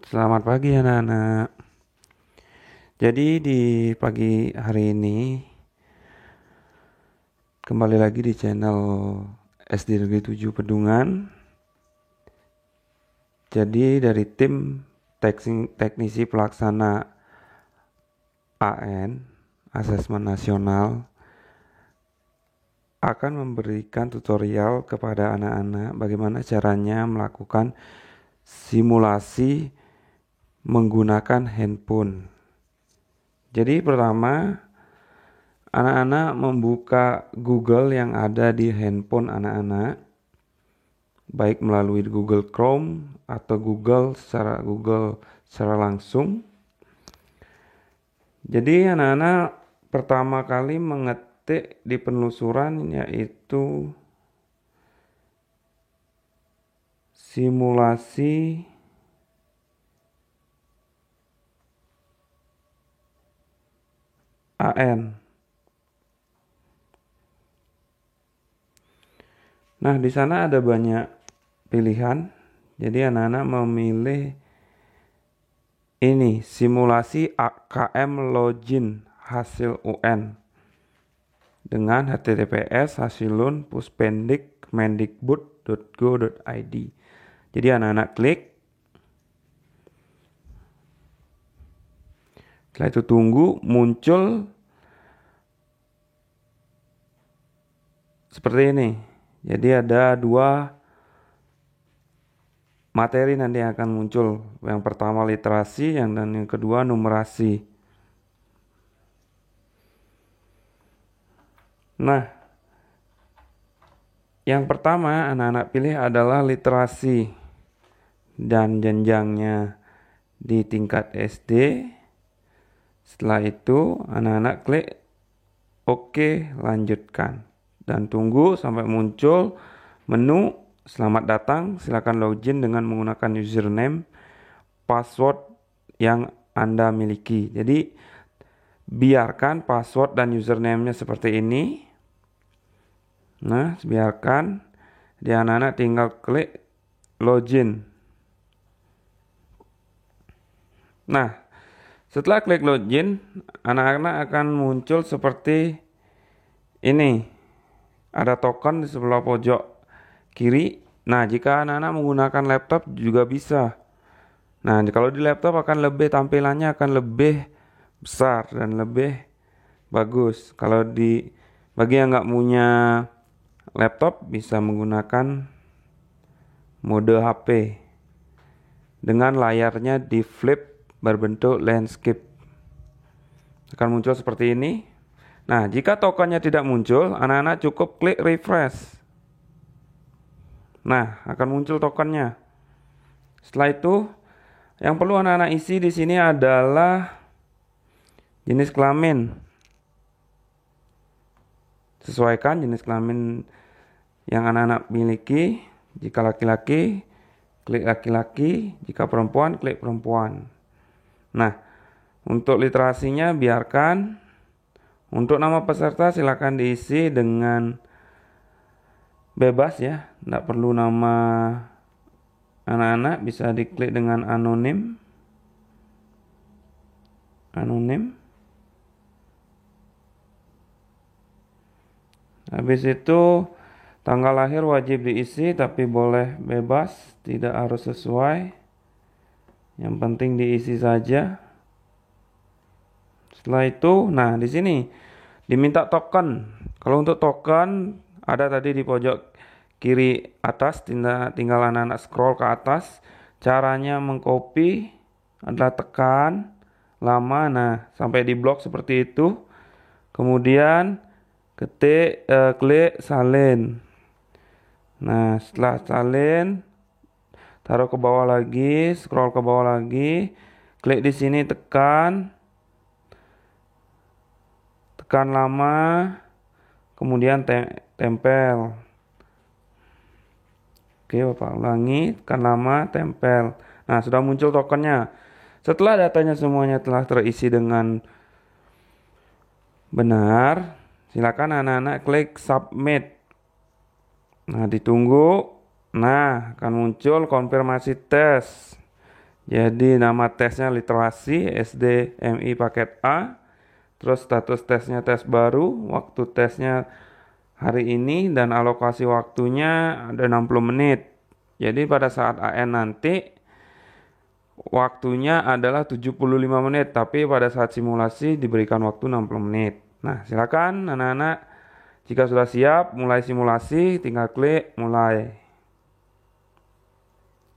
Selamat pagi anak-anak. Jadi di pagi hari ini kembali lagi di channel SD Negeri 7 Pedungan. Jadi dari tim teknisi pelaksana AN Asesmen Nasional akan memberikan tutorial kepada anak-anak bagaimana caranya melakukan simulasi menggunakan handphone. Jadi pertama, anak-anak membuka Google yang ada di handphone anak-anak, baik melalui Google Chrome atau Google secara langsung. Jadi anak-anak pertama kali mengetik di penelusuran yaitu simulasi AN. Nah, di sana ada banyak pilihan. Jadi anak-anak memilih ini, simulasi AKM login hasil UN dengan https://puspendikmendikbud.go.id. Jadi anak-anak klik. Setelah itu tunggu muncul seperti ini. Jadi ada dua materi nanti yang akan muncul. Yang pertama literasi, dan yang kedua numerasi. Nah, yang pertama anak-anak pilih adalah literasi dan jenjangnya di tingkat SD. Setelah itu anak-anak klik OK, lanjutkan dan tunggu sampai muncul menu selamat datang, silakan login dengan menggunakan username password yang Anda miliki. Jadi biarkan password dan username-nya seperti ini. Nah, biarkan. Di anak-anak tinggal klik login. Nah, setelah klik login, anak-anak akan muncul seperti ini. Ada token di sebelah pojok kiri. Nah, jika anak-anak menggunakan laptop juga bisa. Nah, kalau di laptop tampilannya akan lebih besar dan lebih bagus. Kalau bagi yang nggak punya laptop bisa menggunakan mode HP dengan layarnya di flip berbentuk landscape. Akan muncul seperti ini. Nah, jika tokennya tidak muncul, anak-anak cukup klik refresh. Nah, akan muncul tokennya. Setelah itu, yang perlu anak-anak isi di sini adalah jenis kelamin. Sesuaikan jenis kelamin yang anak-anak miliki. Jika laki-laki, klik laki-laki. Jika perempuan, klik perempuan. Nah, untuk literasinya biarkan. Untuk nama peserta silakan diisi dengan bebas ya. Tidak perlu nama anak-anak, bisa diklik dengan anonim. Habis itu tanggal lahir wajib diisi, tapi boleh bebas, tidak harus sesuai. Yang penting diisi saja. Setelah itu, nah di sini diminta token. Kalau untuk token ada tadi di pojok kiri atas, tinggal anak-anak scroll ke atas. Caranya mengcopy adalah tekan lama, nah sampai di blok seperti itu. Kemudian klik salin. Nah, setelah salin, taruh ke bawah lagi, scroll ke bawah lagi, klik di sini, tekan lama, kemudian tempel. Oke, Bapak ulangi, tekan lama, tempel. Nah, sudah muncul tokennya. Setelah datanya semuanya telah terisi dengan benar, silakan anak-anak klik submit. Nah, ditunggu. Nah, akan muncul konfirmasi tes. Jadi nama tesnya literasi SDMI paket A. Terus status tesnya tes baru, waktu tesnya hari ini dan alokasi waktunya ada 60 menit. Jadi pada saat AN nanti waktunya adalah 75 menit, tapi pada saat simulasi diberikan waktu 60 menit. Nah, silakan anak-anak jika sudah siap mulai simulasi, tinggal klik mulai.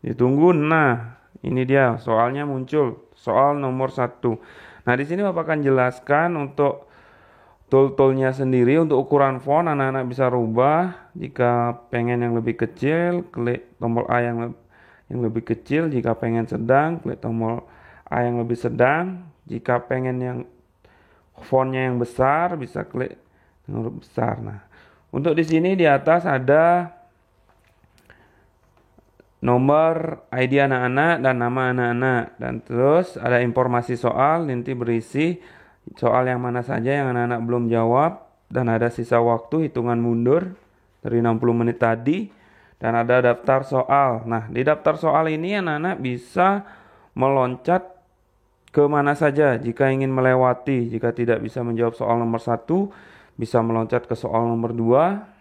Ditunggu. Nah, ini dia soalnya muncul. Soal nomor 1. Nah, di sini Bapak akan jelaskan untuk tool-toolnya sendiri. Untuk ukuran font anak-anak bisa rubah. Jika pengen yang lebih kecil, klik tombol A yang lebih kecil. Jika pengen sedang, klik tombol A yang lebih sedang. Jika pengen yang fontnya yang besar, bisa klik huruf besar. Nah, untuk di sini di atas ada nomor ID anak-anak dan nama anak-anak, dan terus ada informasi soal, nanti berisi soal yang mana saja yang anak-anak belum jawab, dan ada sisa waktu hitungan mundur dari 60 menit tadi, dan ada daftar soal. Nah, di daftar soal ini anak-anak bisa meloncat ke mana saja jika ingin melewati. Jika tidak bisa menjawab soal nomor 1, bisa meloncat ke soal nomor 2.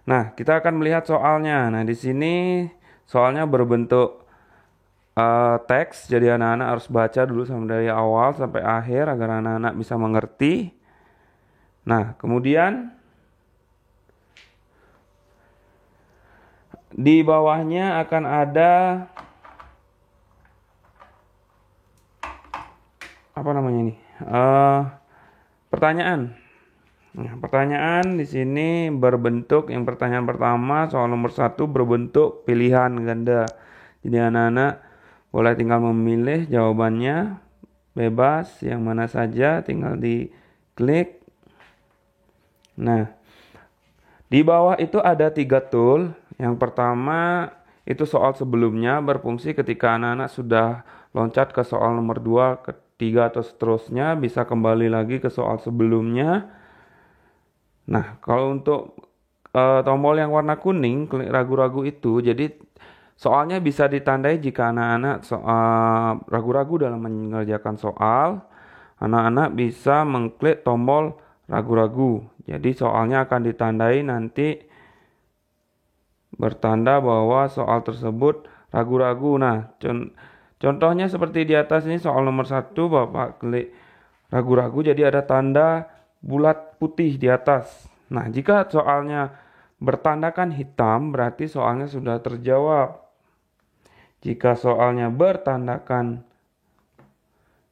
Nah, kita akan melihat soalnya. Nah, di sini soalnya berbentuk teks, jadi anak-anak harus baca dulu dari awal sampai akhir agar anak-anak bisa mengerti. Nah, kemudian di bawahnya akan ada apa namanya ini? Pertanyaan. Nah, pertanyaan di sini berbentuk, yang pertanyaan pertama soal nomor 1 berbentuk pilihan ganda. Jadi anak-anak boleh tinggal memilih jawabannya bebas yang mana saja, tinggal diklik. Nah, di bawah itu ada 3 tool. Yang pertama itu soal sebelumnya, berfungsi ketika anak-anak sudah loncat ke soal nomor 2, ketiga atau seterusnya, bisa kembali lagi ke soal sebelumnya. Nah, kalau untuk tombol yang warna kuning, klik ragu-ragu itu, jadi soalnya bisa ditandai jika anak-anak ragu-ragu dalam mengerjakan soal, anak-anak bisa mengklik tombol ragu-ragu. Jadi soalnya akan ditandai nanti bertanda bahwa soal tersebut ragu-ragu. Nah, contohnya seperti di atas ini soal nomor 1, Bapak klik ragu-ragu, jadi ada tanda bulat putih di atas. Nah, jika soalnya bertandakan hitam, berarti soalnya sudah terjawab. Jika soalnya bertandakan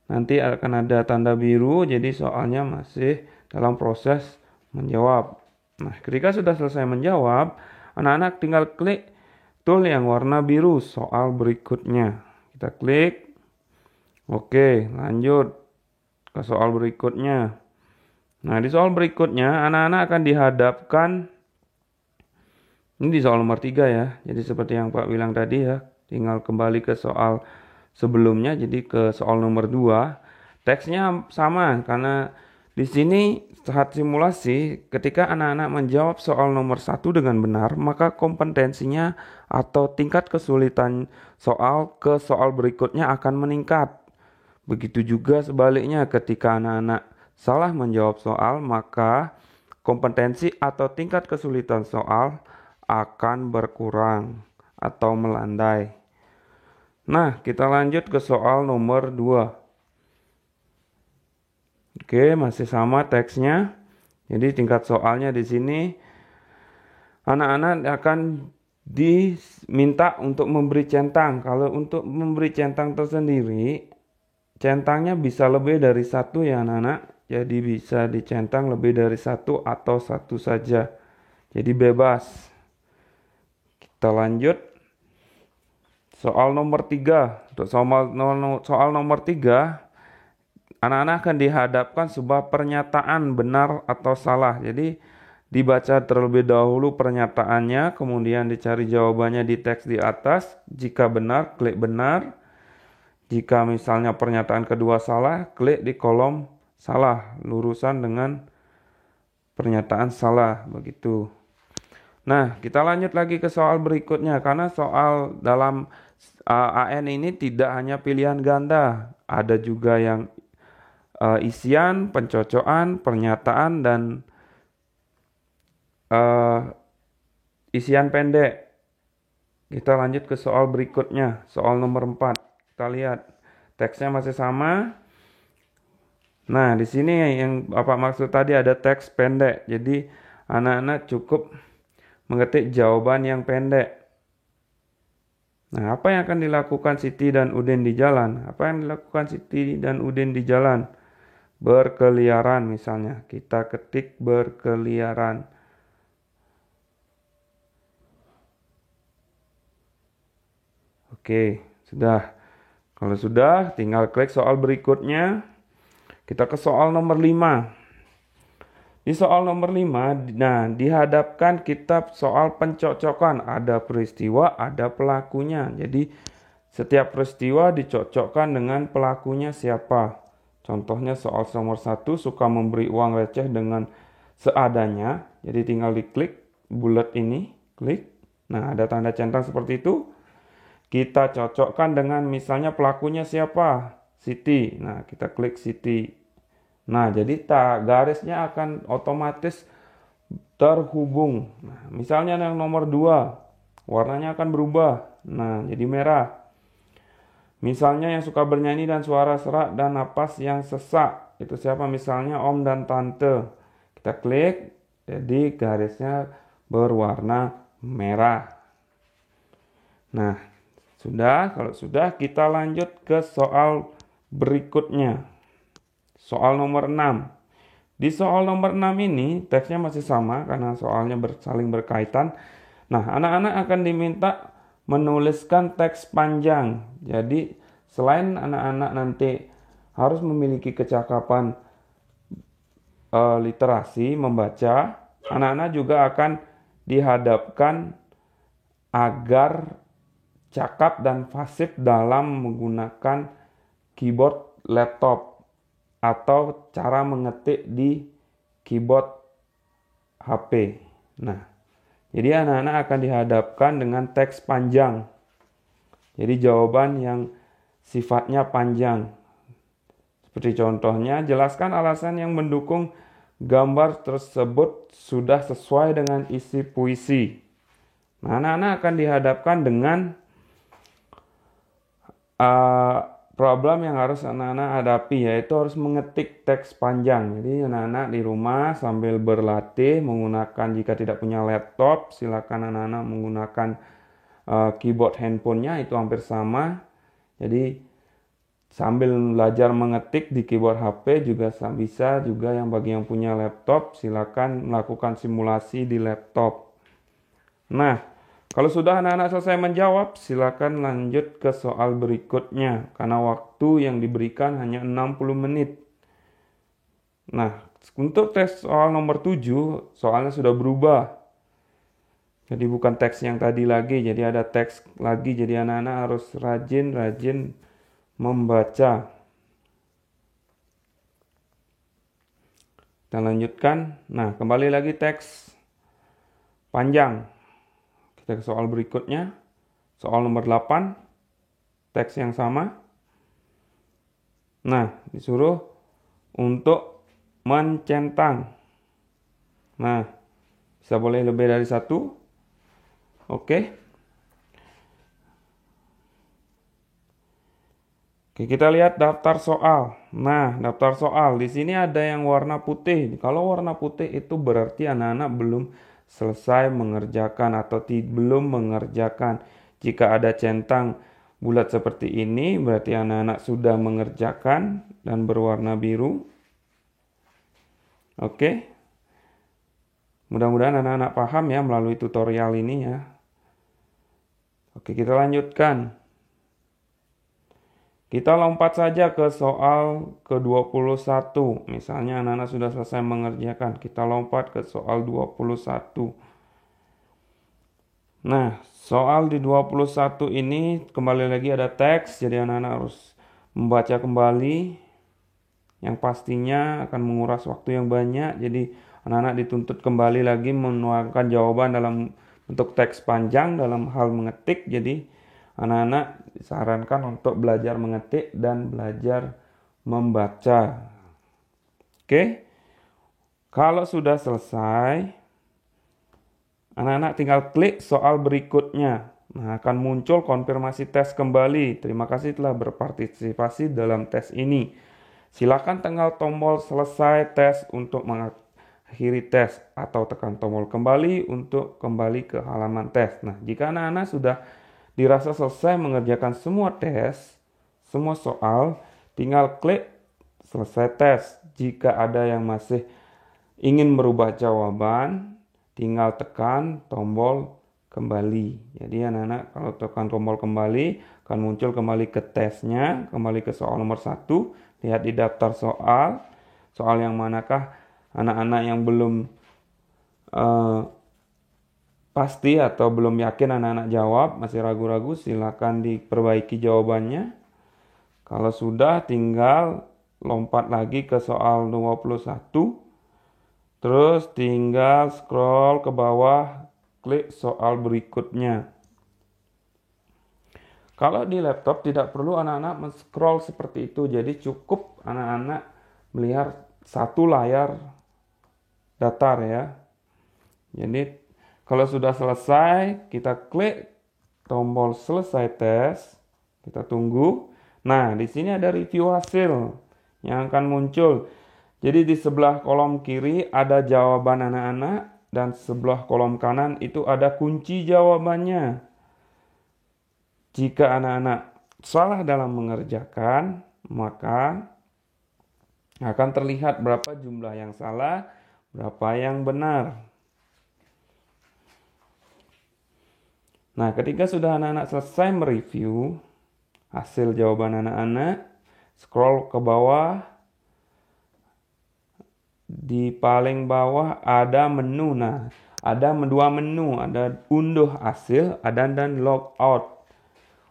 nanti akan ada tanda biru, jadi soalnya masih dalam proses menjawab. Nah, ketika sudah selesai menjawab, anak-anak tinggal klik tool yang warna biru, soal berikutnya. Kita klik. Oke, lanjut ke soal berikutnya. Nah, di soal berikutnya anak-anak akan dihadapkan, ini di soal nomor 3 ya. Jadi seperti yang Pak bilang tadi ya, tinggal kembali ke soal sebelumnya, jadi ke soal nomor 2. Teksnya sama karena di sini saat simulasi ketika anak-anak menjawab soal nomor 1 dengan benar, maka kompetensinya atau tingkat kesulitan soal ke soal berikutnya akan meningkat. Begitu juga sebaliknya, ketika anak-anak salah menjawab soal, maka kompetensi atau tingkat kesulitan soal akan berkurang atau melandai. Nah, kita lanjut ke soal nomor 2. Oke, masih sama teksnya. Jadi tingkat soalnya di sini anak-anak akan diminta untuk memberi centang. Kalau untuk memberi centang tersendiri, centangnya bisa lebih dari 1 ya anak-anak. Jadi bisa dicentang lebih dari 1 atau 1 saja. Jadi bebas. Kita lanjut. Soal nomor 3. Untuk soal nomor 3, anak-anak akan dihadapkan sebuah pernyataan benar atau salah. Jadi dibaca terlebih dahulu pernyataannya, kemudian dicari jawabannya di teks di atas. Jika benar, klik benar. Jika misalnya pernyataan kedua salah, klik di kolom salah, lurusan dengan pernyataan salah, begitu. Nah, kita lanjut lagi ke soal berikutnya, karena soal dalam AN ini tidak hanya pilihan ganda, ada juga yang isian, pencocokan, pernyataan, dan isian pendek. Kita lanjut ke soal berikutnya, soal nomor 4. Kita lihat, teksnya masih sama. Nah, di sini yang Bapak maksud tadi ada teks pendek. Jadi, anak-anak cukup mengetik jawaban yang pendek. Nah, apa yang akan dilakukan Siti dan Udin di jalan? Apa yang dilakukan Siti dan Udin di jalan? Berkeliaran misalnya. Kita ketik berkeliaran. Oke, sudah. Kalau sudah, tinggal klik soal berikutnya. Kita ke soal nomor 5. Di soal nomor 5, nah dihadapkan kita soal pencocokan. Ada peristiwa, ada pelakunya. Jadi setiap peristiwa dicocokkan dengan pelakunya siapa. Contohnya soal nomor 1, suka memberi uang receh dengan seadanya. Jadi tinggal diklik bulat ini, klik. Nah, ada tanda centang seperti itu. Kita cocokkan dengan misalnya pelakunya siapa? Siti. Nah, kita klik Siti. Nah, jadi garisnya akan otomatis terhubung. Nah, misalnya yang nomor 2, warnanya akan berubah. Nah, jadi merah. Misalnya yang suka bernyanyi dan suara serak dan napas yang sesak. Itu siapa? Misalnya om dan tante. Kita klik, jadi garisnya berwarna merah. Nah, kalau sudah kita lanjut ke soal berikutnya. Soal nomor 6. Di soal nomor 6 ini teksnya masih sama karena soalnya saling berkaitan. Nah, anak-anak akan diminta menuliskan teks panjang. Jadi, selain anak-anak nanti harus memiliki kecakapan literasi membaca, anak-anak juga akan dihadapkan agar cakap dan fasih dalam menggunakan keyboard laptop atau cara mengetik di keyboard HP. Nah, jadi anak-anak akan dihadapkan dengan teks panjang. Jadi jawaban yang sifatnya panjang. Seperti contohnya, jelaskan alasan yang mendukung gambar tersebut sudah sesuai dengan isi puisi. Nah, anak-anak akan dihadapkan dengan problem yang harus anak-anak hadapi, yaitu harus mengetik teks panjang. Jadi anak-anak di rumah sambil berlatih menggunakan, jika tidak punya laptop, silakan anak-anak menggunakan keyboard handphonenya, itu hampir sama. Jadi sambil belajar mengetik di keyboard HP juga bisa, juga yang bagi yang punya laptop silakan melakukan simulasi di laptop. Nah, kalau sudah anak-anak selesai menjawab, silakan lanjut ke soal berikutnya karena waktu yang diberikan hanya 60 menit. Nah, untuk tes soal nomor 7, soalnya sudah berubah. Jadi bukan teks yang tadi lagi, jadi ada teks lagi. Jadi anak-anak harus rajin-rajin membaca. Kita lanjutkan. Nah, kembali lagi teks panjang. Kita ke soal berikutnya. Soal nomor 8. Teks yang sama. Nah, disuruh untuk mencentang. Nah, bisa boleh lebih dari 1. Oke. Oke, kita lihat daftar soal. Nah, daftar soal di sini ada yang warna putih. Kalau warna putih itu berarti anak-anak belum selesai mengerjakan atau belum mengerjakan. Jika ada centang bulat seperti ini, berarti anak-anak sudah mengerjakan dan berwarna biru. Oke. Mudah-mudahan anak-anak paham ya melalui tutorial ini ya. Oke, kita lanjutkan. Kita lompat saja ke soal ke-21. Misalnya anak-anak sudah selesai mengerjakan. Kita lompat ke soal 21. Nah, soal di 21 ini kembali lagi ada teks. Jadi anak-anak harus membaca kembali. Yang pastinya akan menguras waktu yang banyak. Jadi anak-anak dituntut kembali lagi menuangkan jawaban dalam bentuk teks panjang dalam hal mengetik. Jadi anak-anak disarankan untuk belajar mengetik dan belajar membaca. Oke, kalau sudah selesai, anak-anak tinggal klik soal berikutnya. Nah, akan muncul konfirmasi tes kembali. Terima kasih telah berpartisipasi dalam tes ini. Silakan tekan tombol selesai tes untuk mengakhiri tes atau tekan tombol kembali untuk kembali ke halaman tes. Nah, jika anak-anak sudah dirasa selesai mengerjakan semua tes, semua soal, tinggal klik selesai tes. Jika ada yang masih ingin merubah jawaban, tinggal tekan tombol kembali. Jadi anak-anak kalau tekan tombol kembali akan muncul kembali ke tesnya, kembali ke soal nomor 1. Lihat di daftar soal, soal yang manakah anak-anak yang belum pasti atau belum yakin anak-anak jawab, masih ragu-ragu, silakan diperbaiki jawabannya. Kalau sudah, tinggal lompat lagi ke soal 21. Terus tinggal scroll ke bawah, klik soal berikutnya. Kalau di laptop tidak perlu anak-anak men-scroll seperti itu, jadi cukup anak-anak melihat satu layar datar ya. Jadi kalau sudah selesai, kita klik tombol selesai tes, kita tunggu. Nah, di sini ada review hasil yang akan muncul. Jadi di sebelah kolom kiri ada jawaban anak-anak dan sebelah kolom kanan itu ada kunci jawabannya. Jika anak-anak salah dalam mengerjakan, maka akan terlihat berapa jumlah yang salah, berapa yang benar. Nah, ketika sudah anak-anak selesai mereview hasil jawaban anak-anak, scroll ke bawah. Di paling bawah ada menu. Nah, ada dua menu, ada unduh hasil, dan logout.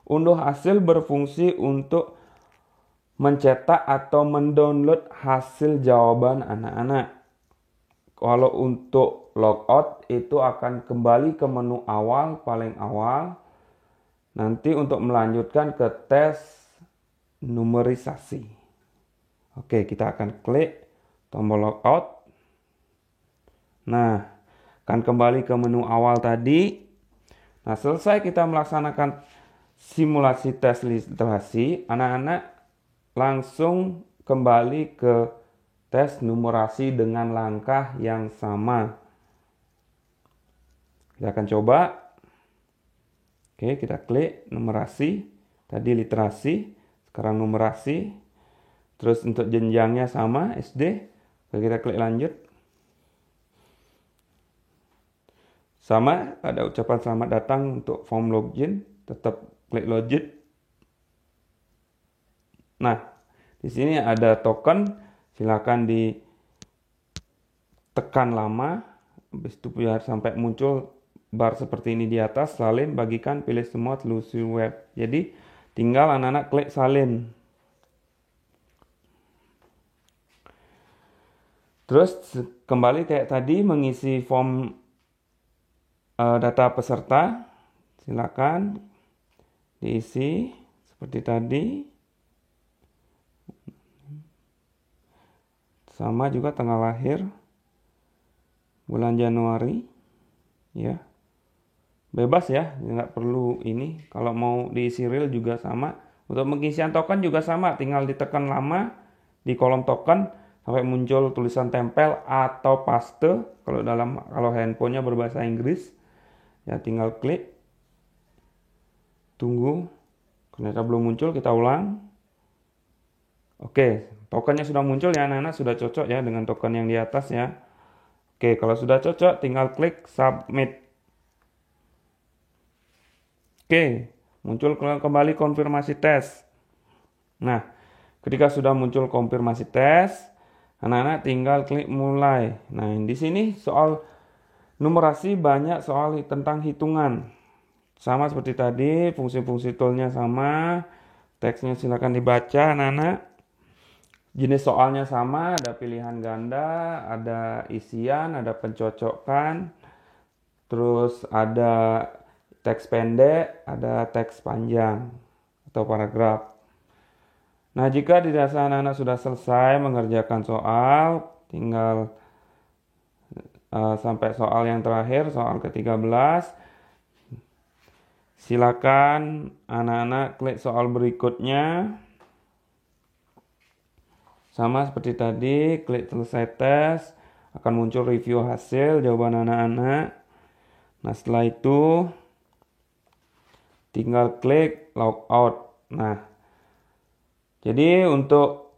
Unduh hasil berfungsi untuk mencetak atau mendownload hasil jawaban anak-anak. Kalau untuk logout itu akan kembali ke menu awal, paling awal. Nanti untuk melanjutkan ke tes numerisasi. Oke, kita akan klik tombol logout. Nah, akan kembali ke menu awal tadi. Nah, selesai kita melaksanakan simulasi tes literasi, anak-anak langsung kembali ke tes numerasi dengan langkah yang sama. Kita akan coba. Oke, kita klik numerasi. Tadi literasi, sekarang numerasi. Terus untuk jenjangnya sama, SD. Kita klik lanjut. Sama, ada ucapan selamat datang untuk form login. Tetap klik login. Nah, di sini ada token. Silakan ditekan lama. Habis itu biar sampai muncul bar seperti ini di atas. Salin, bagikan, pilih semua, telusuri web. Jadi, tinggal anak-anak klik salin. Terus kembali kayak tadi mengisi form data peserta. Silakan diisi seperti tadi. Sama juga tanggal lahir bulan Januari. Ya. Bebas ya, nggak perlu ini. Kalau mau diisi real juga sama. Untuk pengisian token juga sama, tinggal ditekan lama di kolom token sampai muncul tulisan tempel atau paste. Kalau handphonenya berbahasa Inggris, ya tinggal klik, tunggu. Ternyata belum muncul, kita ulang. Oke, tokennya sudah muncul ya anak-anak, sudah cocok ya dengan token yang di atas ya. Oke, kalau sudah cocok, tinggal klik submit. Oke, muncul kembali konfirmasi tes. Nah, ketika sudah muncul konfirmasi tes, anak-anak tinggal klik mulai. Nah, di sini soal numerasi banyak soal tentang hitungan. Sama seperti tadi, fungsi-fungsi toolnya sama. Teksnya silakan dibaca anak-anak. Jenis soalnya sama, ada pilihan ganda, ada isian, ada pencocokan. Terus ada teks pendek, ada teks panjang atau paragraf. Nah, jika dirasa anak-anak sudah selesai mengerjakan soal, tinggal sampai soal yang terakhir, soal ke-13, silakan anak-anak klik soal berikutnya. Sama seperti tadi, klik selesai tes, akan muncul review hasil jawaban anak-anak. Nah, setelah itu tinggal klik logout. Nah, jadi untuk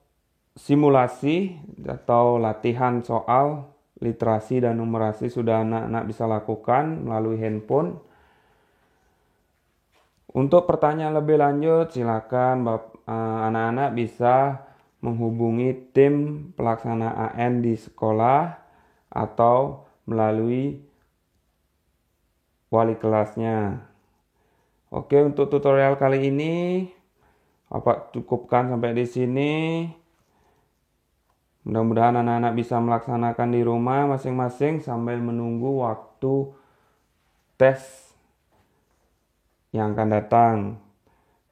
simulasi atau latihan soal literasi dan numerasi sudah anak-anak bisa lakukan melalui handphone. Untuk pertanyaan lebih lanjut, silakan anak-anak bisa menghubungi tim pelaksana AN di sekolah atau melalui wali kelasnya. Oke, untuk tutorial kali ini Bapak cukupkan sampai di sini. Mudah-mudahan anak-anak bisa melaksanakan di rumah masing-masing sambil menunggu waktu tes yang akan datang.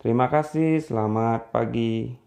Terima kasih, selamat pagi.